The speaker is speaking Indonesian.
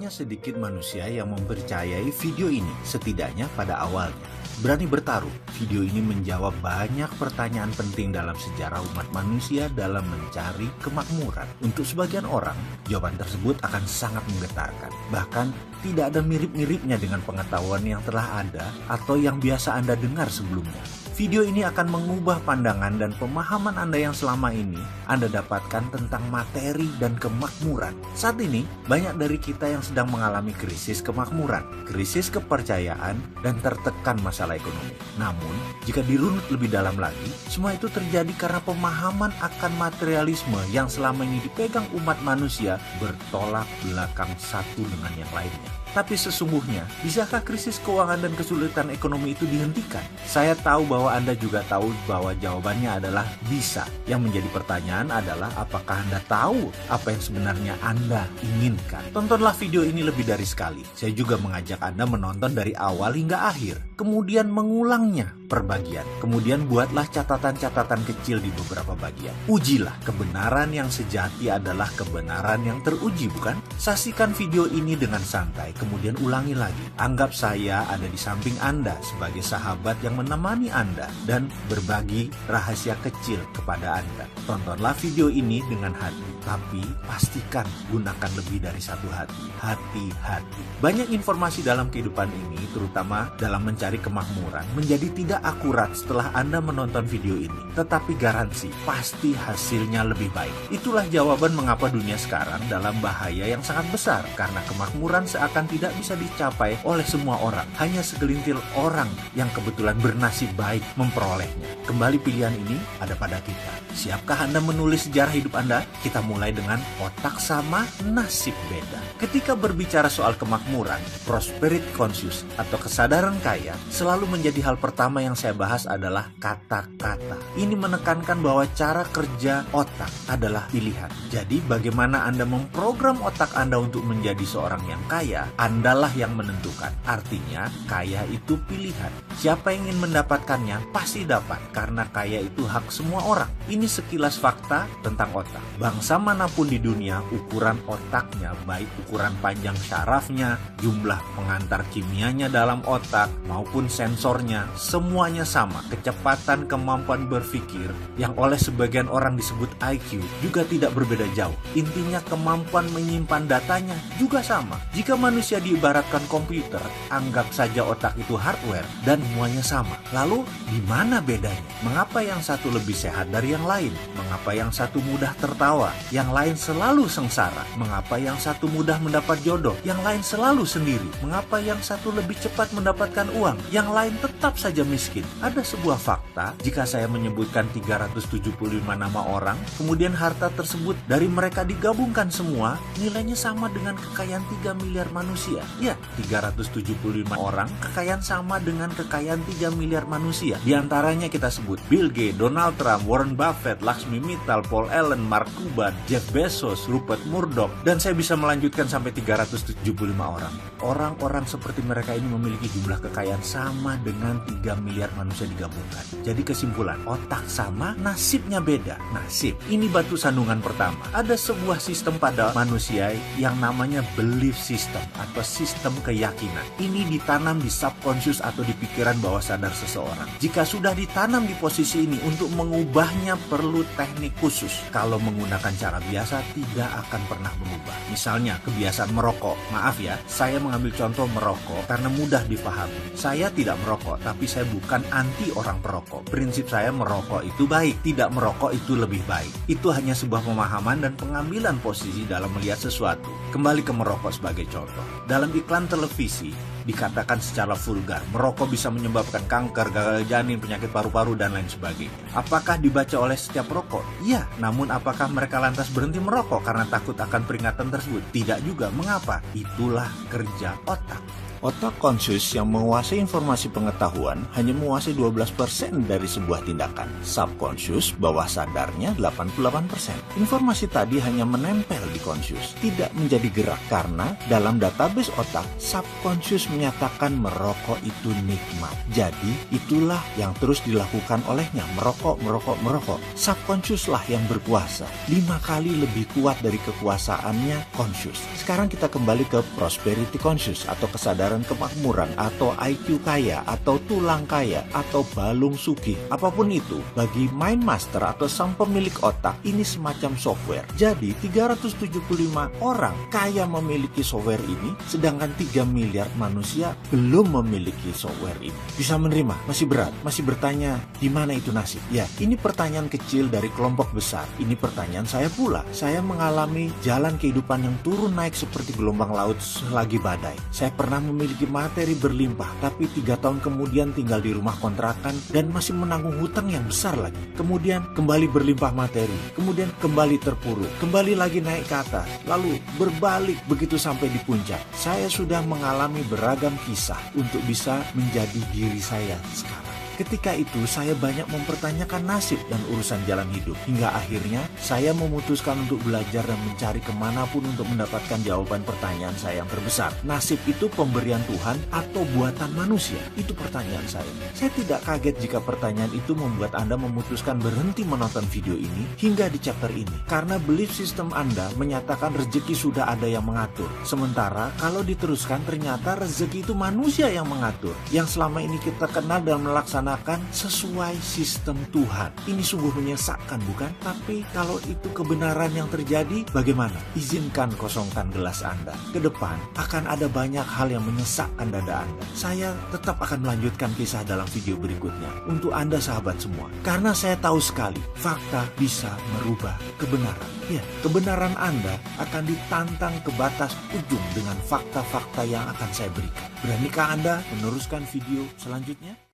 Hanya sedikit manusia yang mempercayai video ini, setidaknya pada awalnya. Berani bertaruh, video ini menjawab banyak pertanyaan penting dalam sejarah umat manusia dalam mencari kemakmuran. Untuk sebagian orang, jawaban tersebut akan sangat menggetarkan. Bahkan, tidak ada mirip-miripnya dengan pengetahuan yang telah ada atau yang biasa Anda dengar sebelumnya. Video ini akan mengubah pandangan dan pemahaman Anda yang selama ini Anda dapatkan tentang materi dan kemakmuran. Saat ini, banyak dari kita yang sedang mengalami krisis kemakmuran, krisis kepercayaan, dan tertekan masalah ekonomi. Namun, jika dirunut lebih dalam lagi, semua itu terjadi karena pemahaman akan materialisme yang selama ini dipegang umat manusia bertolak belakang satu dengan yang lainnya. Tapi sesungguhnya, bisakah krisis keuangan dan kesulitan ekonomi itu dihentikan? Saya tahu bahwa Anda juga tahu bahwa jawabannya adalah bisa. Yang menjadi pertanyaan adalah apakah Anda tahu apa yang sebenarnya Anda inginkan? Tontonlah video ini lebih dari sekali. Saya juga mengajak Anda menonton dari awal hingga akhir, kemudian mengulangnya per bagian. Kemudian buatlah catatan-catatan kecil di beberapa bagian. Ujilah, kebenaran yang sejati adalah kebenaran yang teruji, bukan? Saksikan video ini dengan santai, kemudian ulangi lagi. Anggap saya ada di samping Anda sebagai sahabat yang menemani Anda dan berbagi rahasia kecil kepada Anda. Tontonlah video ini dengan hati, tapi pastikan gunakan lebih dari satu hati. Hati-hati. Banyak informasi dalam kehidupan ini, terutama dalam mencari kemakmuran, menjadi tidak akurat setelah Anda menonton video ini. Tetapi garansi, pasti hasilnya lebih baik. Itulah jawaban mengapa dunia sekarang dalam bahaya yang sangat besar, karena kemakmuran seakan tidak bisa dicapai oleh semua orang. Hanya segelintir orang yang kebetulan bernasib baik memperolehnya. Kembali pilihan ini ada pada kita. Siapkah Anda menulis sejarah hidup Anda? Kita mulai dengan otak sama, nasib beda. Ketika berbicara soal kemakmuran, prosperity conscious atau kesadaran kaya, selalu menjadi hal pertama yang saya bahas adalah kata-kata. Ini menekankan bahwa cara kerja otak adalah pilihan. Jadi bagaimana Anda memprogram otak Anda untuk menjadi seorang yang kaya, Andalah yang menentukan. Artinya, kaya itu pilihan. Siapa yang ingin mendapatkannya pasti dapat, karena kaya itu hak semua orang. Ini sekilas fakta tentang otak. Bangsa manapun di dunia, ukuran otaknya, baik ukuran panjang syarafnya, jumlah pengantar kimianya dalam otak, maupun sensornya, semuanya sama. Kecepatan kemampuan berpikir, yang oleh sebagian orang disebut IQ, juga tidak berbeda jauh. Intinya kemampuan menyimpan datanya juga sama. Jika manusia diibaratkan komputer, anggap saja otak itu hardware dan semuanya sama. Lalu, di mana bedanya? Mengapa yang satu lebih sehat dari yang lain? Mengapa yang satu mudah tertawa, yang lain selalu sengsara? Mengapa yang satu mudah mendapat jodoh, yang lain selalu sendiri? Mengapa yang satu lebih cepat mendapatkan uang, yang lain tetap saja miskin? Ada sebuah fakta, jika saya menyebutkan 375 nama orang, kemudian harta tersebut dari mereka digabungkan semua, nilainya sama dengan kekayaan 3 miliar manusia. Ya, 375 orang, kekayaan sama dengan kekayaan 3 miliar manusia. Di antaranya kita sebut Bill Gates, Donald Trump, Warren Buffett, Lakshmi Mittal, Paul Allen, Mark Cuban, Jeff Bezos, Rupert Murdoch, dan saya bisa melanjutkan sampai 375 orang. Orang-orang seperti mereka ini memiliki jumlah kekayaan sama dengan 3 miliar manusia digabungkan. Jadi kesimpulan, otak sama, nasibnya beda. Nasib, ini batu sandungan pertama. Ada sebuah sistem pada manusia yang namanya belief system atau sistem keyakinan. Ini ditanam di subconscious atau di pikiran bawah sadar seseorang. Jika sudah ditanam di posisi ini, untuk mengubahnya perlu teknik khusus. Kalau menggunakan cara biasa, tidak akan pernah berubah. Misalnya, kebiasaan merokok. Maaf ya, saya mengambil contoh merokok karena mudah dipahami. Saya tidak merokok, tapi saya bukan anti orang perokok. Prinsip saya merokok itu baik, tidak merokok itu lebih baik. Itu hanya sebuah pemahaman dan pengambilan posisi dalam melihat sesuatu. Kembali ke merokok sebagai contoh. Dalam iklan televisi, dikatakan secara vulgar, merokok bisa menyebabkan kanker, gagal janin, penyakit paru-paru, dan lain sebagainya. Apakah dibaca oleh setiap perokok? Ya, namun apakah mereka lantas berhenti merokok karena takut akan peringatan tersebut? Tidak juga. Mengapa? Itulah kerja otak. Otak konsius yang menguasai informasi pengetahuan hanya menguasai 12% dari sebuah tindakan. Subkonsius, bawah sadarnya 88%. Informasi tadi hanya menempel di konsius, tidak menjadi gerak karena dalam database otak, subkonsius menyatakan merokok itu nikmat. Jadi, itulah yang terus dilakukan olehnya, merokok. Subkonsius lah yang berkuasa, 5 kali lebih kuat dari kekuasaannya konsius. Sekarang kita kembali ke prosperity conscious atau kesadaran kemakmuran atau IQ kaya atau tulang kaya atau balung sugih. Apapun itu, bagi mind master atau sang pemilik otak, ini semacam software. Jadi 375 orang kaya memiliki software ini, sedangkan 3 miliar manusia belum memiliki software ini. Bisa menerima? Masih berat? Masih bertanya, di mana itu nasib? Ya, ini pertanyaan kecil dari kelompok besar. Ini pertanyaan saya pula. Saya mengalami jalan kehidupan yang turun naik seperti gelombang laut selagi badai. Saya pernah memiliki materi berlimpah, tapi 3 tahun kemudian tinggal di rumah kontrakan dan masih menanggung hutang yang besar lagi. Kemudian kembali berlimpah materi, kemudian kembali terpuruk, kembali lagi naik ke atas, lalu berbalik begitu sampai di puncak. Saya sudah mengalami beragam kisah untuk bisa menjadi diri saya sekarang. Ketika itu saya banyak mempertanyakan nasib dan urusan jalan hidup. Hingga akhirnya saya memutuskan untuk belajar dan mencari kemanapun untuk mendapatkan jawaban pertanyaan saya yang terbesar. Nasib itu pemberian Tuhan atau buatan manusia? Itu pertanyaan saya. Saya tidak kaget jika pertanyaan itu membuat Anda memutuskan berhenti menonton video ini hingga di chapter ini. Karena belief system Anda menyatakan rezeki sudah ada yang mengatur. Sementara kalau diteruskan ternyata rezeki itu manusia yang mengatur. Yang selama ini kita kenal dan melaksanakan sesuai sistem Tuhan. Ini sungguh menyesakkan, bukan? Tapi kalau itu kebenaran yang terjadi, bagaimana? Izinkan kosongkan gelas Anda. Ke depan akan ada banyak hal yang menyesakkan dada Anda. Saya tetap akan melanjutkan kisah dalam video berikutnya untuk Anda sahabat semua. Karena saya tahu sekali, fakta bisa merubah kebenaran. Ya, kebenaran Anda akan ditantang ke batas ujung dengan fakta-fakta yang akan saya berikan. Beranikah Anda meneruskan video selanjutnya?